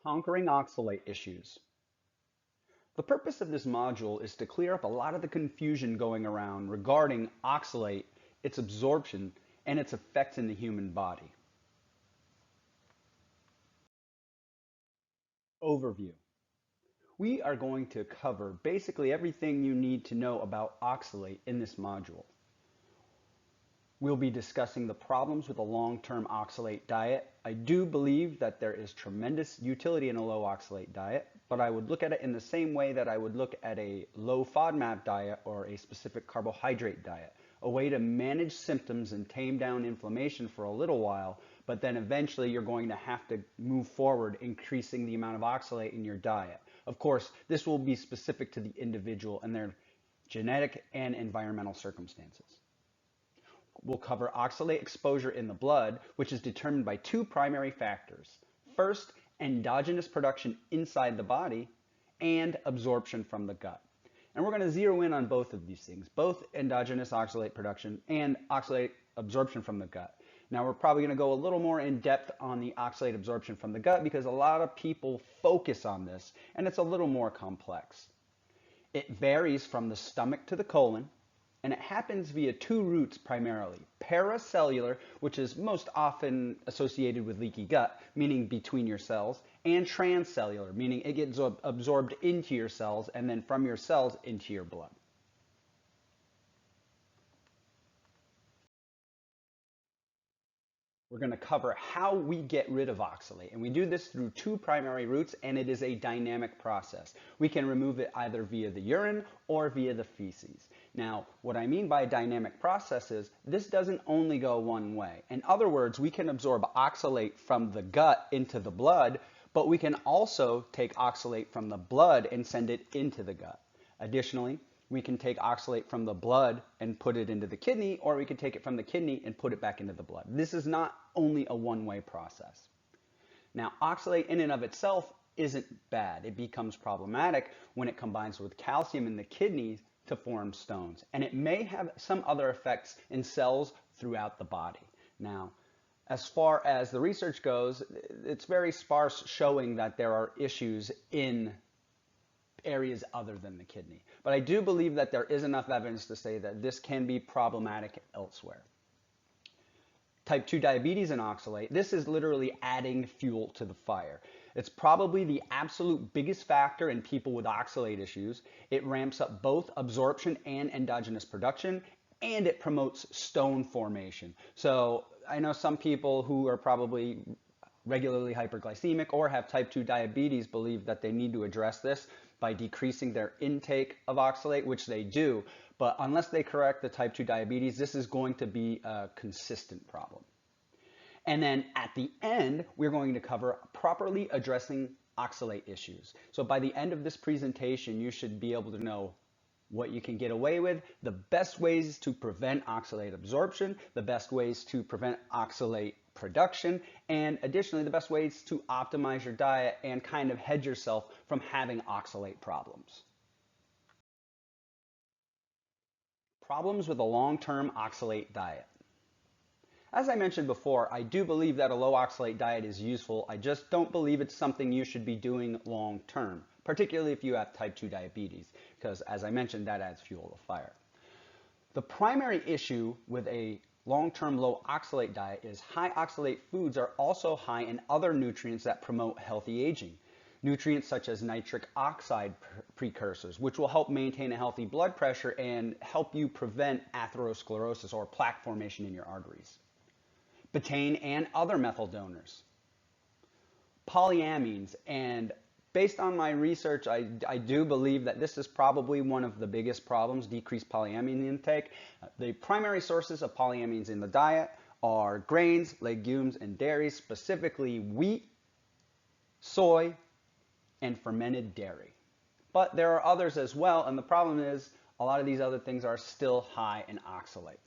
Conquering oxalate issues. The purpose of this module is to clear up a lot of the confusion going around regarding oxalate, its absorption, and its effects in the human body. Overview. We are going to cover basically everything you need to know about oxalate in this module. We'll be discussing the problems with a long-term oxalate diet. I do believe that there is tremendous utility in a low oxalate diet, but I would look at it in the same way that I would look at a low FODMAP diet or a specific carbohydrate diet, a way to manage symptoms and tame down inflammation for a little while, but then eventually you're going to have to move forward increasing the amount of oxalate in your diet. Of course, this will be specific to the individual and their genetic and environmental circumstances. We'll cover oxalate exposure in the blood, which is determined by two primary factors. First, endogenous production inside the body, and absorption from the gut. And we're going to zero in on both of these things, both endogenous oxalate production and oxalate absorption from the gut. Now we're probably going to go a little more in depth on the oxalate absorption from the gut because a lot of people focus on this and it's a little more complex. It varies from the stomach to the colon, and it happens via two routes primarily. Paracellular, which is most often associated with leaky gut, meaning between your cells, and transcellular, meaning it gets absorbed into your cells and then from your cells into your blood. We're going to cover how we get rid of oxalate, and we do this through two primary routes, and it is a dynamic process. We can remove it either via the urine or via the feces. Now, what I mean by dynamic process is this doesn't only go one way. In other words, we can absorb oxalate from the gut into the blood, but we can also take oxalate from the blood and send it into the gut. Additionally, we can take oxalate from the blood and put it into the kidney, or we can take it from the kidney and put it back into the blood. This is not only a one-way process. Now, oxalate in and of itself isn't bad. It becomes problematic when it combines with calcium in the kidneys to form stones, and it may have some other effects in cells throughout the body. Now, as far as the research goes, it's very sparse showing that there are issues in areas other than the kidney. But I do believe that there is enough evidence to say that this can be problematic elsewhere. Type 2 diabetes and oxalate, this is literally adding fuel to the fire. It's probably the absolute biggest factor in people with oxalate issues. It ramps up both absorption and endogenous production, and it promotes stone formation. So I know some people who are probably regularly hyperglycemic or have type 2 diabetes believe that they need to address this by decreasing their intake of oxalate, which they do. But unless they correct the type 2 diabetes, this is going to be a consistent problem. And then at the end, we're going to cover properly addressing oxalate issues. So by the end of this presentation, you should be able to know what you can get away with, the best ways to prevent oxalate absorption, the best ways to prevent oxalate production, and additionally the best ways to optimize your diet and kind of hedge yourself from having oxalate problems. Problems with a long-term oxalate diet. As I mentioned before, I do believe that a low oxalate diet is useful. I just don't believe it's something you should be doing long-term, particularly if you have type 2 diabetes, because as I mentioned, that adds fuel to the fire. The primary issue with a long-term low oxalate diet is high oxalate foods are also high in other nutrients that promote healthy aging. Nutrients such as nitric oxide precursors, which will help maintain a healthy blood pressure and help you prevent atherosclerosis or plaque formation in your arteries. Betaine and other methyl donors. Polyamines, and based on my research, I do believe that this is probably one of the biggest problems, decreased polyamine intake. The primary sources of polyamines in the diet are grains, legumes, and dairies, specifically wheat, soy, and fermented dairy. But there are others as well, and the problem is a lot of these other things are still high in oxalate.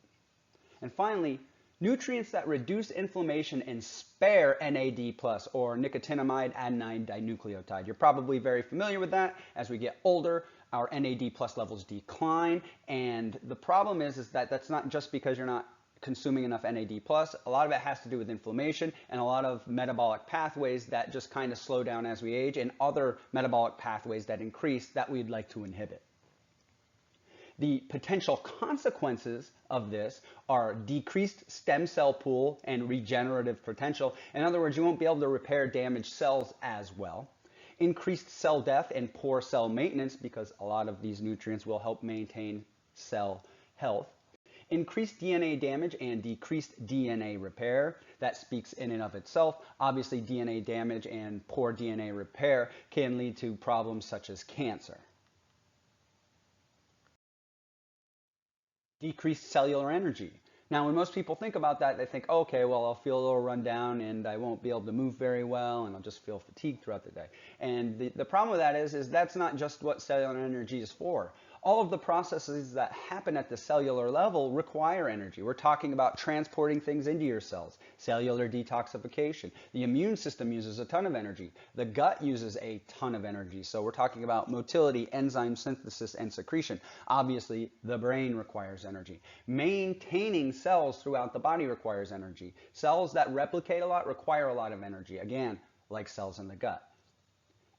And finally, nutrients that reduce inflammation and spare NAD+, or nicotinamide adenine dinucleotide. You're probably very familiar with that. As we get older, our NAD+ levels decline, and the problem is that that's not just because you're not consuming enough NAD+. A lot of it has to do with inflammation and a lot of metabolic pathways that just kind of slow down as we age and other metabolic pathways that increase that we'd like to inhibit. The potential consequences of this are decreased stem cell pool and regenerative potential. In other words, you won't be able to repair damaged cells as well. Increased cell death and poor cell maintenance, because a lot of these nutrients will help maintain cell health. Increased DNA damage and decreased DNA repair. That speaks in and of itself. Obviously, DNA damage and poor DNA repair can lead to problems such as cancer. Decreased cellular energy. Now, when most people think about that, they think, okay, well, I'll feel a little run down and I won't be able to move very well and I'll just feel fatigued throughout the day. And the problem with that is that's not just what cellular energy is for. All of the processes that happen at the cellular level require energy. We're talking about transporting things into your cells, cellular detoxification. The immune system uses a ton of energy. The gut uses a ton of energy. So we're talking about motility, enzyme synthesis, and secretion. Obviously, the brain requires energy. Maintaining cells throughout the body requires energy. Cells that replicate a lot require a lot of energy, again, like cells in the gut.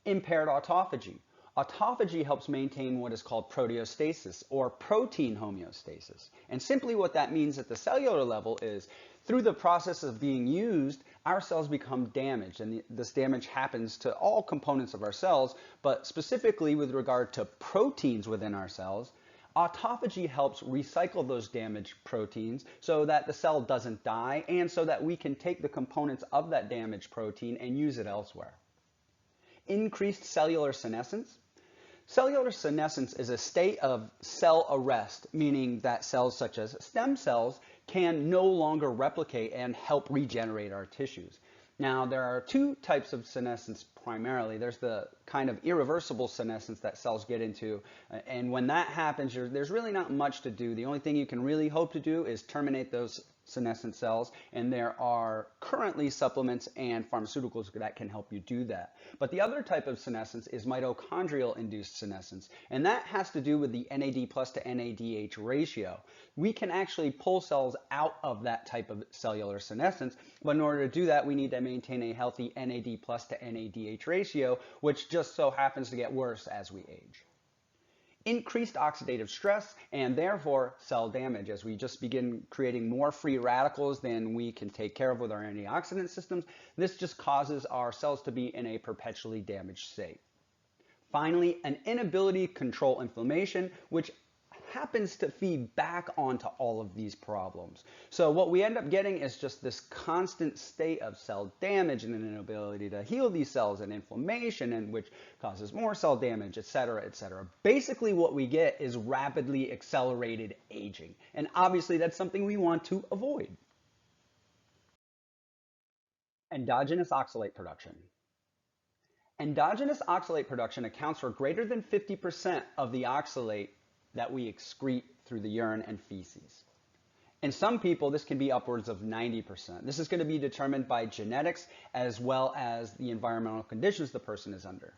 Impaired autophagy. Autophagy helps maintain what is called proteostasis or protein homeostasis. And simply what that means at the cellular level is through the process of being used, our cells become damaged. And this damage happens to all components of our cells, but specifically with regard to proteins within our cells, autophagy helps recycle those damaged proteins so that the cell doesn't die and so that we can take the components of that damaged protein and use it elsewhere. Increased cellular senescence. Cellular senescence is a state of cell arrest, meaning that cells such as stem cells can no longer replicate and help regenerate our tissues. Now, there are two types of senescence primarily. There's the kind of irreversible senescence that cells get into, and when that happens, there's really not much to do. The only thing you can really hope to do is terminate those senescent cells, and there are currently supplements and pharmaceuticals that can help you do that. But the other type of senescence is mitochondrial induced senescence, and that has to do with the NAD+ to NADH ratio. We can actually pull cells out of that type of cellular senescence, but in order to do that, we need to maintain a healthy NAD+ to NADH ratio, which just so happens to get worse as we age. Increased oxidative stress and therefore cell damage as we just begin creating more free radicals than we can take care of with our antioxidant systems. This just causes our cells to be in a perpetually damaged state. Finally, an inability to control inflammation, which happens to feed back onto all of these problems. So what we end up getting is just this constant state of cell damage and an inability to heal these cells and inflammation, and which causes more cell damage, etc., etc. Basically what we get is rapidly accelerated aging. And obviously that's something we want to avoid. Endogenous oxalate production. Endogenous oxalate production accounts for greater than 50% of the oxalate that we excrete through the urine and feces. In some people, this can be upwards of 90%. This is going to be determined by genetics as well as the environmental conditions the person is under.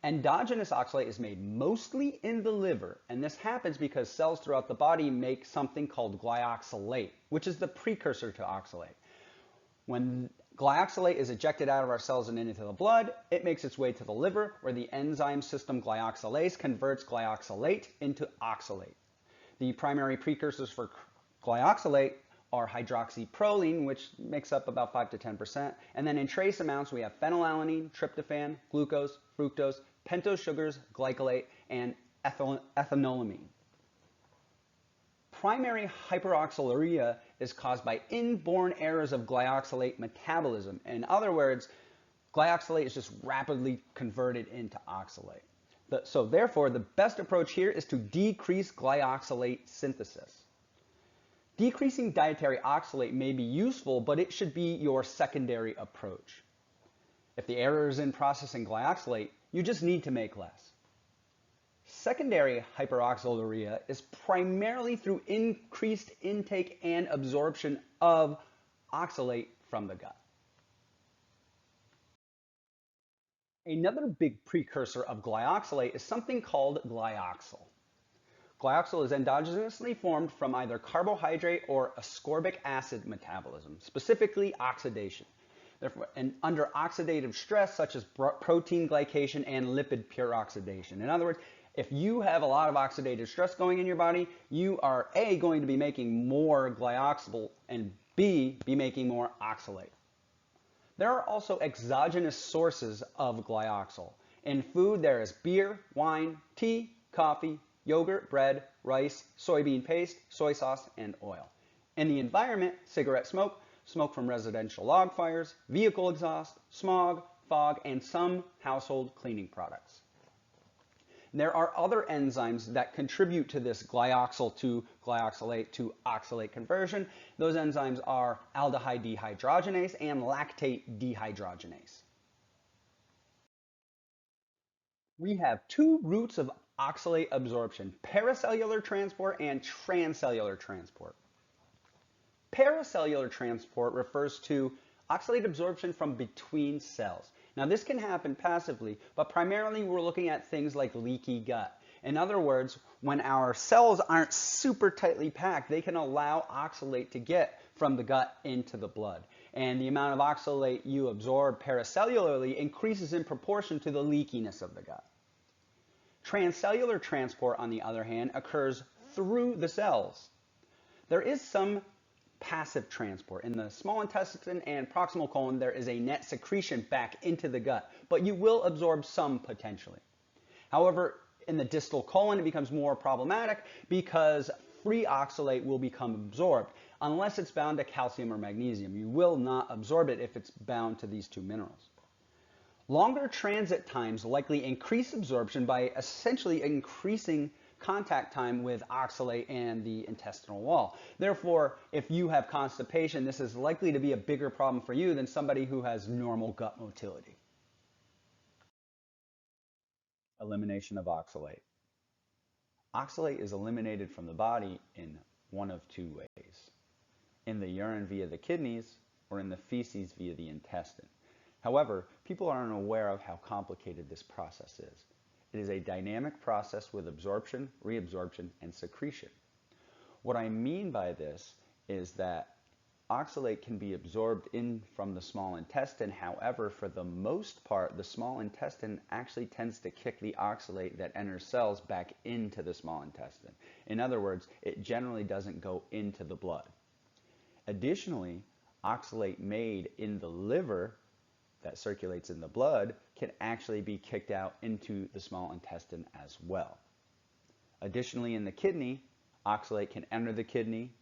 Endogenous oxalate is made mostly in the liver, and this happens because cells throughout the body make something called glyoxylate, which is the precursor to oxalate. When glyoxylate is ejected out of our cells and into the blood, it makes its way to the liver, where the enzyme system glyoxylase converts glyoxylate into oxalate. The primary precursors for glyoxylate are hydroxyproline, which makes up about 5 to 10%, and then in trace amounts we have phenylalanine, tryptophan, glucose, fructose, pentose sugars, glycolate, and ethanolamine. Primary hyperoxaluria is caused by inborn errors of glyoxylate metabolism. In other words, glyoxylate is just rapidly converted into oxalate. So therefore, the best approach here is to decrease glyoxylate synthesis. Decreasing dietary oxalate may be useful, but it should be your secondary approach. If the error is in processing glyoxylate, you just need to make less. Secondary hyperoxaluria is primarily through increased intake and absorption of oxalate from the gut. Another big precursor of glyoxylate is something called glyoxal. Glyoxal is endogenously formed from either carbohydrate or ascorbic acid metabolism, specifically oxidation. Therefore, and under oxidative stress, such as protein glycation and lipid pure oxidation. In other words, if you have a lot of oxidative stress going in your body, you are A, going to be making more glyoxal, and B, be making more oxalate. There are also exogenous sources of glyoxal. In food, there is beer, wine, tea, coffee, yogurt, bread, rice, soybean paste, soy sauce, and oil. In the environment, cigarette smoke, smoke from residential log fires, vehicle exhaust, smog, fog, and some household cleaning products. There are other enzymes that contribute to this glyoxal to glyoxalate to oxalate conversion. Those enzymes are aldehyde dehydrogenase and lactate dehydrogenase. We have two routes of oxalate absorption: paracellular transport and transcellular transport. Paracellular transport refers to oxalate absorption from between cells. Now, this can happen passively, but primarily we're looking at things like leaky gut. In other words, when our cells aren't super tightly packed, they can allow oxalate to get from the gut into the blood. And the amount of oxalate you absorb paracellularly increases in proportion to the leakiness of the gut. Transcellular transport, on the other hand, occurs through the cells. There is some passive transport. In the small intestine and proximal colon, there is a net secretion back into the gut, but you will absorb some potentially. However, in the distal colon, it becomes more problematic because free oxalate will become absorbed unless it's bound to calcium or magnesium. You will not absorb it if it's bound to these two minerals. Longer transit times likely increase absorption by essentially increasing contact time with oxalate and the intestinal wall. Therefore, if you have constipation, this is likely to be a bigger problem for you than somebody who has normal gut motility. Elimination of oxalate. Oxalate is eliminated from the body in one of two ways: in the urine via the kidneys, or in the feces via the intestine. However, people aren't aware of how complicated this process is. It is a dynamic process with absorption, reabsorption, and secretion. What I mean by this is that oxalate can be absorbed in from the small intestine. However, for the most part, the small intestine actually tends to kick the oxalate that enters cells back into the small intestine. In other words, it generally doesn't go into the blood. Additionally, oxalate made in the liver that circulates in the blood can actually be kicked out into the small intestine as well. Additionally, in the kidney, oxalate can enter the kidney,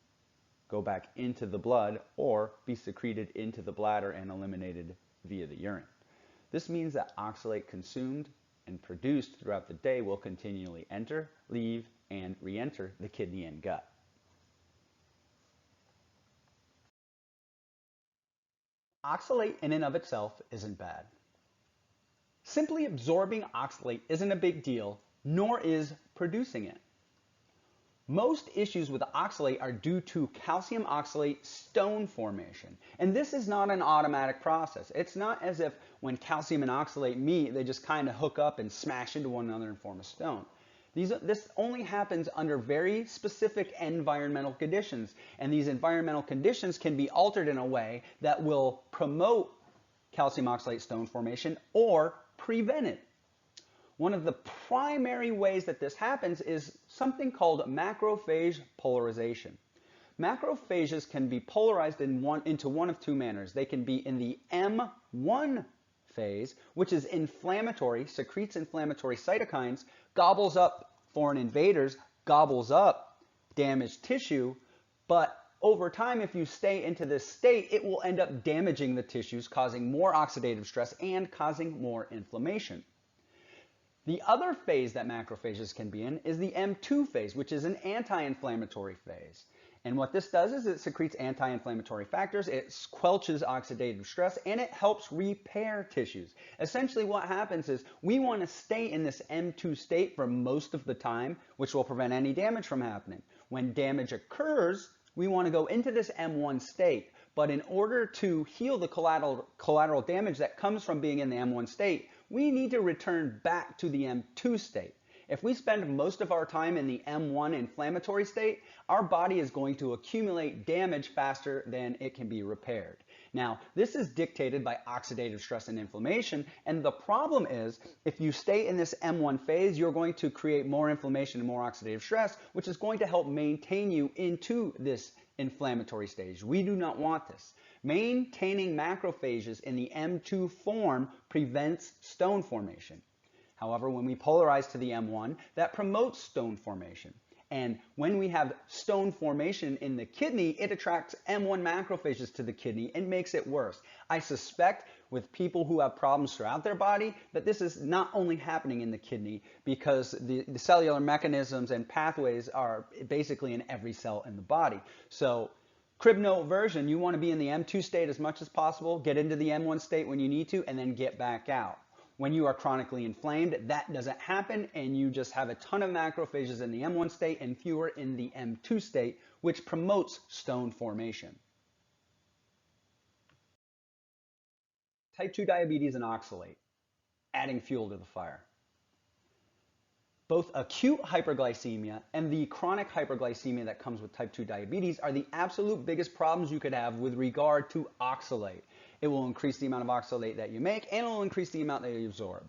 go back into the blood, or be secreted into the bladder and eliminated via the urine. This means that oxalate consumed and produced throughout the day will continually enter, leave, and re-enter the kidney and gut. Oxalate in and of itself isn't bad. Simply absorbing oxalate isn't a big deal, nor is producing it. Most issues with oxalate are due to calcium oxalate stone formation, and this is not an automatic process. It's not as if when calcium and oxalate meet, they just kind of hook up and smash into one another and form a stone. This only happens under very specific environmental conditions, and these environmental conditions can be altered in a way that will promote calcium oxalate stone formation or prevent it. One of the primary ways that this happens is something called macrophage polarization. Macrophages can be polarized into one of two manners. They can be in the M1 phase, which is inflammatory, secretes inflammatory cytokines, gobbles up foreign invaders, gobbles up damaged tissue, but over time, if you stay into this state, it will end up damaging the tissues, causing more oxidative stress and causing more inflammation. The other phase that macrophages can be in is the M2 phase, which is an anti-inflammatory phase. And what this does is it secretes anti-inflammatory factors, it quelches oxidative stress, and it helps repair tissues. Essentially what happens is we want to stay in this M2 state for most of the time, which will prevent any damage from happening. When damage occurs, we want to go into this M1 state. But in order to heal the collateral damage that comes from being in the M1 state, we need to return back to the M2 state. If we spend most of our time in the M1 inflammatory state, our body is going to accumulate damage faster than it can be repaired. Now, this is dictated by oxidative stress and inflammation, and the problem is if you stay in this M1 phase, you're going to create more inflammation and more oxidative stress, which is going to help maintain you into this inflammatory stage. We do not want this. Maintaining macrophages in the M2 form prevents stone formation. However, when we polarize to the M1, that promotes stone formation. And when we have stone formation in the kidney, it attracts M1 macrophages to the kidney and makes it worse. I suspect with people who have problems throughout their body that this is not only happening in the kidney because the cellular mechanisms and pathways are basically in every cell in the body. So crib note version, you want to be in the M2 state as much as possible, get into the M1 state when you need to, and then get back out. When you are chronically inflamed, that doesn't happen, and you just have a ton of macrophages in the M1 state and fewer in the M2 state, which promotes stone formation. Type 2 diabetes and oxalate, adding fuel to the fire. Both acute hyperglycemia and the chronic hyperglycemia that comes with type 2 diabetes are the absolute biggest problems you could have with regard to oxalate. It will increase the amount of oxalate that you make, and it will increase the amount that you absorb.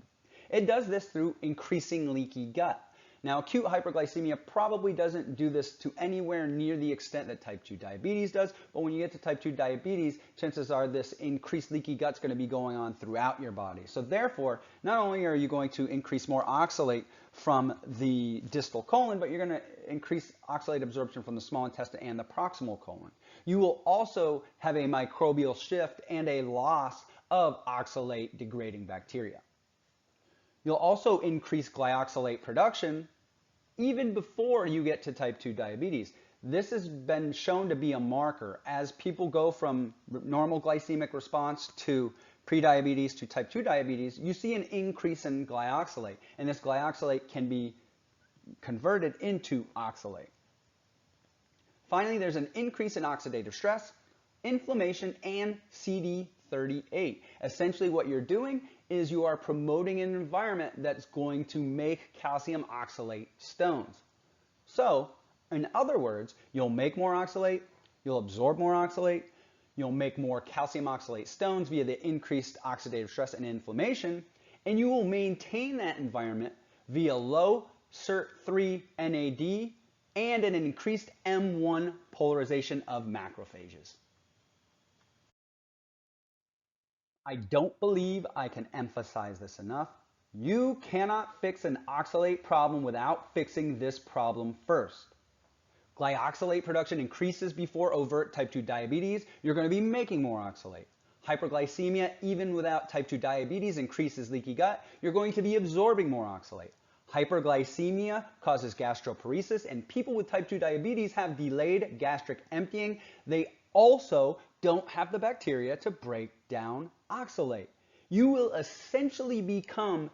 It does this through increasing leaky gut. Now, acute hyperglycemia probably doesn't do this to anywhere near the extent that type 2 diabetes does, but when you get to type 2 diabetes, chances are this increased leaky gut is going to be going on throughout your body. So therefore, not only are you going to increase more oxalate from the distal colon, but you're going to increase oxalate absorption from the small intestine and the proximal colon. You will also have a microbial shift and a loss of oxalate degrading bacteria. You'll also increase glyoxylate production even before you get to type 2 diabetes. This has been shown to be a marker. As people go from normal glycemic response to prediabetes to type 2 diabetes, you see an increase in glyoxylate, and this glyoxylate can be converted into oxalate. Finally, there's an increase in oxidative stress, inflammation, and CD38. Essentially what you're doing is you are promoting an environment that's going to make calcium oxalate stones. So, in other words, you'll make more oxalate, you'll absorb more oxalate, you'll make more calcium oxalate stones via the increased oxidative stress and inflammation, and you will maintain that environment via low SIRT3 NAD and an increased M1 polarization of macrophages. I don't believe I can emphasize this enough. You cannot fix an oxalate problem without fixing this problem first. Glyoxylate production increases before overt type 2 diabetes. You're going to be making more oxalate. Hyperglycemia, even without type 2 diabetes, increases leaky gut. You're going to be absorbing more oxalate. Hyperglycemia causes gastroparesis, and people with type 2 diabetes have delayed gastric emptying. They also don't have the bacteria to break down oxalate. You will essentially become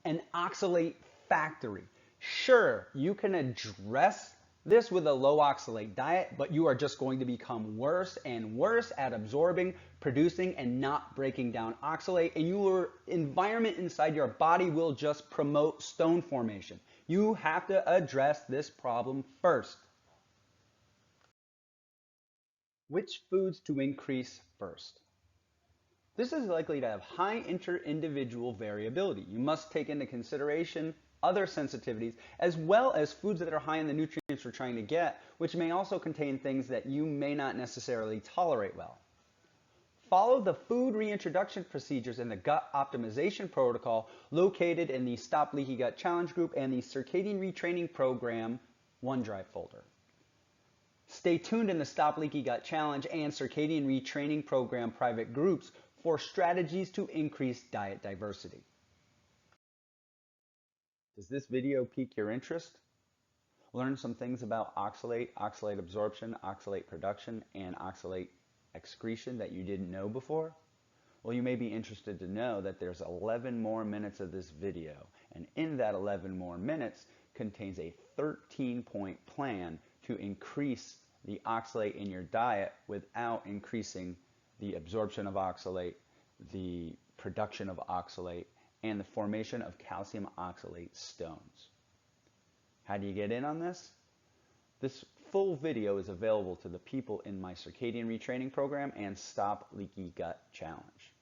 an oxalate factory. Sure, you can address this with a low oxalate diet, but you are just going to become worse and worse at absorbing, producing, and not breaking down oxalate, and your environment inside your body will just promote stone formation. You have to address this problem first. Which foods to increase first? This is likely to have high inter-individual variability. You must take into consideration other sensitivities, as well as foods that are high in the nutrients we're trying to get, which may also contain things that you may not necessarily tolerate well. Follow the food reintroduction procedures in the gut optimization protocol located in the Stop Leaky Gut Challenge group and the Circadian Retraining Program OneDrive folder. Stay tuned in the Stop Leaky Gut Challenge and Circadian Retraining Program private groups for strategies to increase diet diversity. Does this video pique your interest? Learn some things about oxalate, oxalate absorption, oxalate production, and oxalate excretion that you didn't know before? Well, you may be interested to know that there's 11 more minutes of this video, and in that 11 more minutes contains a 13-point plan to increase the oxalate in your diet without increasing the absorption of oxalate, the production of oxalate, and the formation of calcium oxalate stones. How do you get in on this? This full video is available to the people in my Circadian Retraining Program and Stop Leaky Gut Challenge.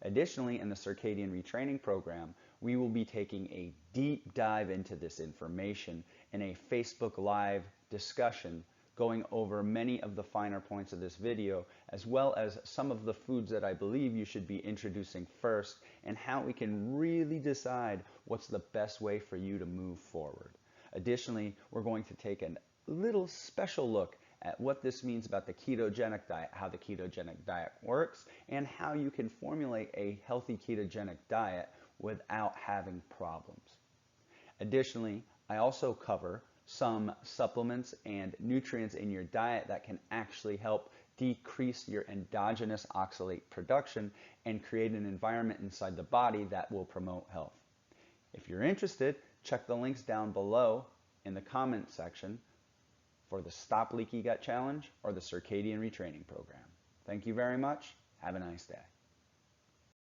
Additionally, in the Circadian Retraining Program, we will be taking a deep dive into this information in a Facebook Live discussion going over many of the finer points of this video, as well as some of the foods that I believe you should be introducing first and how we can really decide what's the best way for you to move forward. Additionally, we're going to take a little special look at what this means about the ketogenic diet, how the ketogenic diet works, and how you can formulate a healthy ketogenic diet without having problems. Additionally, I also cover some supplements and nutrients in your diet that can actually help decrease your endogenous oxalate production and create an environment inside the body that will promote health. If you're interested, check the links down below in the comment section for the Stop Leaky Gut Challenge or the Circadian Retraining Program. Thank you very much. Have a nice day.